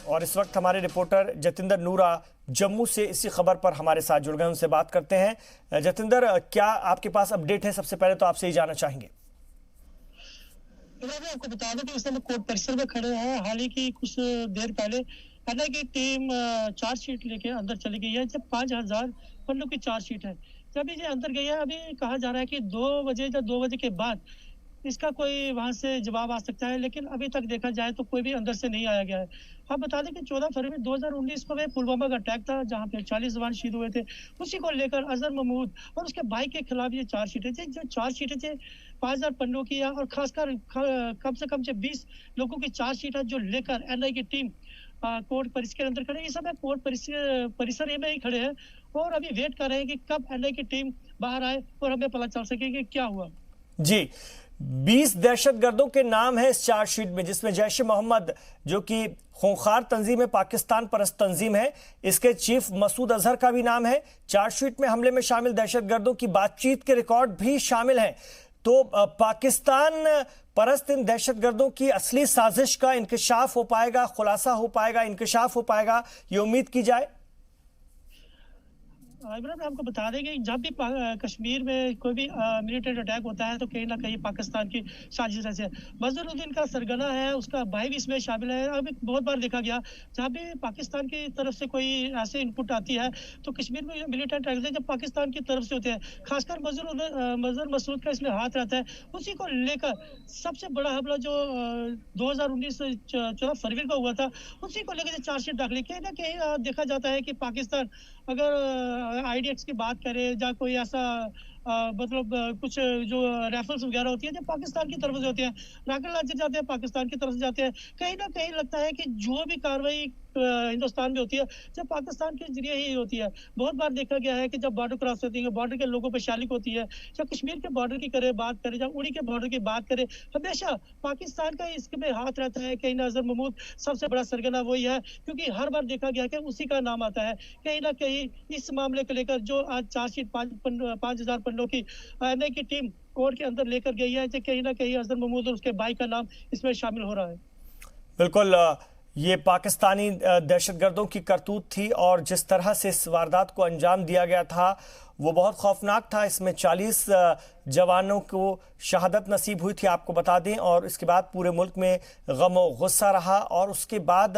और इस वक्त हमारे रिपोर्टर जतिंदर नूरा जम्मू से इसी खबर पर हमारे साथ जुड़ गए, उनसे बात करते हैं। जतिंदर, क्या आपके पास अपडेट है? सबसे पहले तो आपसे ही जानना चाहेंगे। आपको बता दें कि इस समय कोर्ट परिसर में खड़े हैं। हाल ही की कुछ देर पहले एनआई की टीम चार्जशीट लेके अंदर चली गई है। जब 5000 पन्नों की चार्जशीट है, जब ये अंदर गई है, अभी कहा जा रहा है कि 2 बजे या 2 बजे के बाद इसका कोई वहां से जवाब आ सकता है, लेकिन अभी तक देखा जाए तो कोई भी अंदर से नहीं आया गया है। आप बता दें कि 14 फरवरी 2019 को पुलवामा का अटैक था, जहां पे 40 जवान शहीद हुए थे। उसी को लेकर अजहर महमूद और उसके भाई के खिलाफ ये चार्जशीटें थी। जो चार्जशीटें थे 5000 पन्नों की है, और खासकर कम से कम 20 लोगों की चार्जशीट है, जो लेकर एनआई की टीम कोर्ट परिसर के अंदर खड़े। इस समय कोर्ट परिसर में ही खड़े हैं और अभी वेट कर रहे हैं कि कब एनआई की टीम बाहर आए और हमें पता चल सके कि क्या हुआ। जी, 20 दहशतगर्दों के नाम है इस चार्जशीट में, जिसमें जैश ए मोहम्मद, जो कि खूंखार तंजीम है, पाकिस्तान परस्त तंजीम है, इसके चीफ मसूद अजहर का भी नाम है। चार्जशीट में हमले में शामिल दहशतगर्दों की बातचीत के रिकॉर्ड भी शामिल हैं। तो पाकिस्तान परस्त इन दहशतगर्दों की असली साजिश का इंकशाफ हो पाएगा, खुलासा हो पाएगा, इंकशाफ हो पाएगा, ये उम्मीद की जाए। इमरान, आपको बता दें कि जब भी कश्मीर में कोई भी मिलिटेंट अटैक होता है तो कहीं ना कहीं पाकिस्तान की साजिश है। बजरुद्दीन का सरगना है, उसका भाई भी इसमें शामिल है। अभी बहुत बार देखा गया जहाँ भी पाकिस्तान की तरफ से कोई ऐसे इनपुट आती है तो कश्मीर में मिलिटेंट अटैक जब पाकिस्तान की तरफ से होते हैं, खासकर मजहर मसूद का इसमें हाथ रहता है। उसी को लेकर सबसे बड़ा हमला जो 2019 14 फरवरी को हुआ था, उसी को लेकर चार्जशीट दाखिल कहीं ना कहीं देखा जाता है कि पाकिस्तान अगर आईडीएक्स की बात करें या कोई ऐसा मतलब कुछ जो राइफल्स वगैरह होती है जो पाकिस्तान की तरफ से होती है, राकेट लॉन्चर जाते हैं पाकिस्तान की तरफ से जाते हैं। कहीं ना कहीं लगता है कि जो भी कार्रवाई हिंदुस्तान में होती है जब पाकिस्तान के जरिए ही होती है। बहुत बार देखा गया है कि जब बॉर्डर क्रॉस होती है, बॉर्डर के लोगों पर शालिक होती है, जब कश्मीर के बॉर्डर की बात करें, जब उड़ी के बॉर्डर की बात करें, हमेशा पाकिस्तान का इसमें हाथ रहता है। कहीं अजहर महमूद सबसे बड़ा सरगना वही है, क्योंकि हर बार देखा गया कि उसी का नाम आता है। कहीं ना कहीं इस मामले को लेकर जो आज चार्जशीट 5000 पन्नों की एनआई की टीम कोर्ट के अंदर लेकर गई है, कहीं ना कहीं अजहर महमूद और उसके भाई का नाम इसमें शामिल हो रहा है। बिल्कुल, ये पाकिस्तानी दहशतगर्दों की करतूत थी और जिस तरह से इस वारदात को अंजाम दिया गया था वो बहुत खौफनाक था। इसमें 40 जवानों को शहादत नसीब हुई थी, आपको बता दें, और इसके बाद पूरे मुल्क में गम और गुस्सा रहा और उसके बाद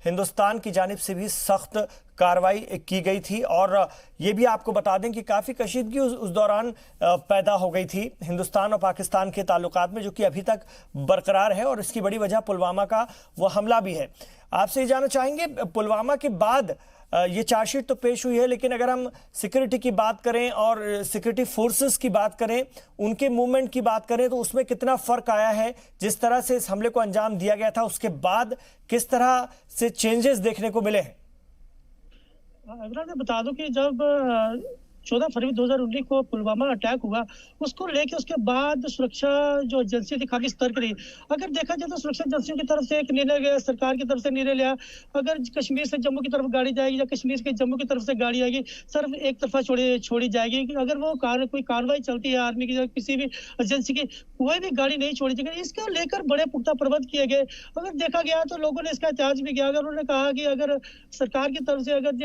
हिंदुस्तान की जानिब से भी सख्त कार्रवाई की गई थी। और ये भी आपको बता दें कि काफ़ी कशीदगी उस दौरान पैदा हो गई थी हिंदुस्तान और पाकिस्तान के ताल्लुकात में, जो कि अभी तक बरकरार है, और इसकी बड़ी वजह पुलवामा का वो हमला भी है। आपसे ये जानना चाहेंगे, पुलवामा के बाद ये चार्जशीट तो पेश हुई है, लेकिन अगर हम सिक्योरिटी की बात करें और सिक्योरिटी फोर्सेस की बात करें, उनके मूवमेंट की बात करें, तो उसमें कितना फर्क आया है? जिस तरह से इस हमले को अंजाम दिया गया था उसके बाद किस तरह से चेंजेस देखने को मिले हैं? मैं बता दूं कि जब 14 फरवरी 2019 को पुलवामा अटैक हुआ, उसको लेके उसके बाद सुरक्षा जो एजेंसी थी काफी सतर्क रही। अगर देखा जाए तो सुरक्षा एजेंसियों की तरफ से एक निर्णय गया, सरकार की तरफ से निर्णय लिया, अगर कश्मीर से जम्मू की तरफ गाड़ी जाएगी या कश्मीर से जम्मू की तरफ से गाड़ी आएगी, सिर्फ एक तरफा छोड़ी जाएगी। अगर वो कोई कार्रवाई चलती है आर्मी की या किसी भी एजेंसी की, कोई भी गाड़ी नहीं छोड़ी जाएगी। इसको लेकर बड़े पुख्ता प्रबंध किए गए। अगर देखा गया तो लोगों ने इसका एहतजाज भी किया। अगर उन्होंने कहा कि अगर सरकार की तरफ से अगर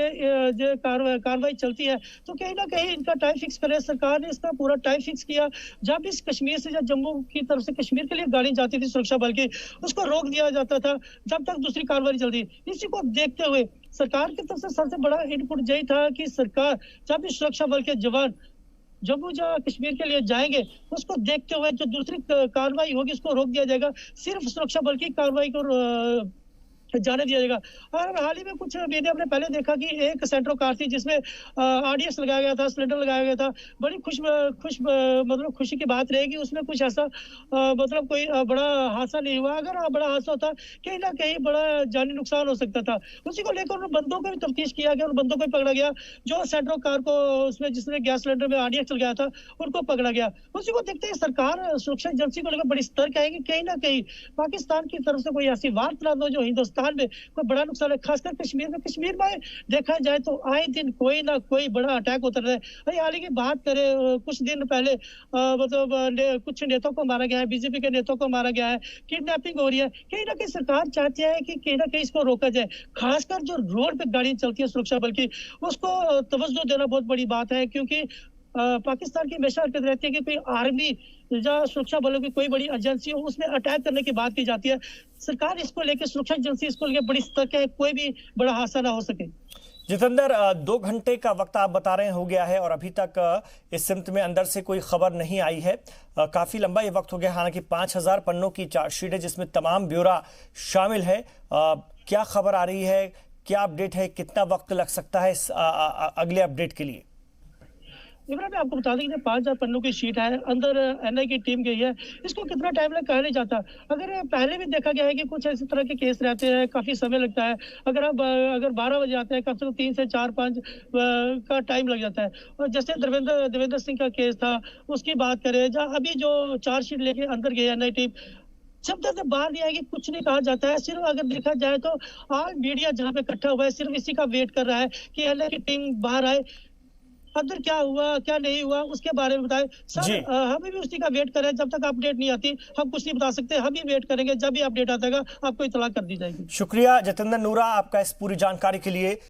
ये कार्रवाई चलती है तो कहीं ना कहीं इनका टाइम फिक्स करे। सरकार ने इसका पूरा टाइम फिक्स किया। जब इस कश्मीर से, जब जम्मू की तरफ से कश्मीर के लिए गाड़ी जाती थी सुरक्षा बल की, उसको रोक दिया जाता था जब तक दूसरी कार्रवाई चलती। इसी को देखते हुए सरकार की तरफ से सबसे बड़ा इनपुट यही था कि सरकार जब भी सुरक्षा बल के जवान जम्मू जहाँ कश्मीर के लिए जाएंगे, उसको देखते हुए जो दूसरी कार्रवाई होगी उसको रोक दिया जाएगा। सिर्फ सुरक्षा बल की कार्रवाई को जाने दिया जाएगा। और हाल ही में कुछ मैंने अपने पहले देखा कि एक सेंट्रो कार थी जिसमें आरडीएक्स लगाया गया था, सिलेंडर लगाया गया था। बड़ी मतलब खुशी की बात रहेगी, उसमें कुछ ऐसा मतलब कोई बड़ा हादसा नहीं हुआ। अगर बड़ा हादसा होता कहीं ना कहीं बड़ा जानी नुकसान हो सकता था। उसी को लेकर उन बंदों को भी तफ्तीश किया गया, उन बंदों को भी पकड़ा गया जो सेंट्रो कार को उसमें जिसने गैस सिलेंडर में आरडीएक्स लगाया था, उनको पकड़ा गया। उसी को देखते हुए सरकार सुरक्षा एजेंसी को लेकर बड़ी सतर्क है कि कहीं ना कहीं पाकिस्तान की तरफ से कोई ऐसी वारदात हो जो हिंदुस्तान पाकिस्तान में कोई बड़ा नुकसान है, खासकर कश्मीर में। कश्मीर में देखा जाए तो आए दिन कोई ना कोई बड़ा अटैक होता रहा है। अरे हाल ही की बात करें, कुछ दिन पहले मतलब कुछ नेताओं को मारा गया है, बीजेपी के नेताओं को मारा गया है, किडनैपिंग हो रही है। कहीं ना कहीं सरकार चाहती है कि कहीं ना कहीं इसको रोका जाए। खासकर जो रोड पे गाड़ियां चलती है सुरक्षा बल की, उसको तवज्जो देना बहुत बड़ी बात है, क्योंकि पाकिस्तान की हमेशा हरकत रहती है कि कोई आर्मी या सुरक्षा बलों की कोई बड़ी एजेंसी हो, उसमें अटैक करने की बात की जाती है। सरकार इसको लेकर, सुरक्षा एजेंसी इसको लेकर बड़ी सतर्क है, कोई भी बड़ा हादसा ना हो सके। जितेंद्र, 2 घंटे का वक्त आप बता रहे हैं हो गया है और अभी तक इस सिमत में अंदर से कोई खबर नहीं आई है। काफी लंबा ये वक्त हो गया, हालांकि 5000 पन्नों की चार्जशीट है जिसमें तमाम ब्यौरा शामिल है। क्या खबर आ रही है, क्या अपडेट है, कितना वक्त लग सकता है इस अगले अपडेट के लिए? इमरान, मैं आपको बता दें कि 5000 पन्नों की शीट है, अंदर एनआई की टीम गई है। इसको कितना टाइम लग कहा नहीं जाता। अगर पहले भी देखा गया है कि कुछ ऐसे तरह के केस रहते हैं, काफी समय लगता है। अगर 12 बजे आते हैं, कम से कम 3 से 4-5 का टाइम लग जाता है। और जैसे देवेंद्र सिंह का केस था, उसकी बात करें, जहाँ अभी जो चार्जशीट लेके अंदर गई एनआई टीम, जब तक बाहर नहीं आएगी कुछ नहीं कहा जाता है। सिर्फ अगर देखा जाए तो ऑल मीडिया जहाँ पे इकट्ठा हुआ है, सिर्फ इसी का वेट कर रहा है कि एनआई की टीम बाहर आए, अंदर क्या हुआ क्या नहीं हुआ उसके बारे में बताएं। सर, हम भी उसी का वेट कर रहे हैं। जब तक अपडेट नहीं आती हम कुछ नहीं बता सकते। हम भी वेट करेंगे, जब भी अपडेट आता है आपको इत्तला कर दी जाएगी। शुक्रिया जितेंद्र नूरा आपका इस पूरी जानकारी के लिए।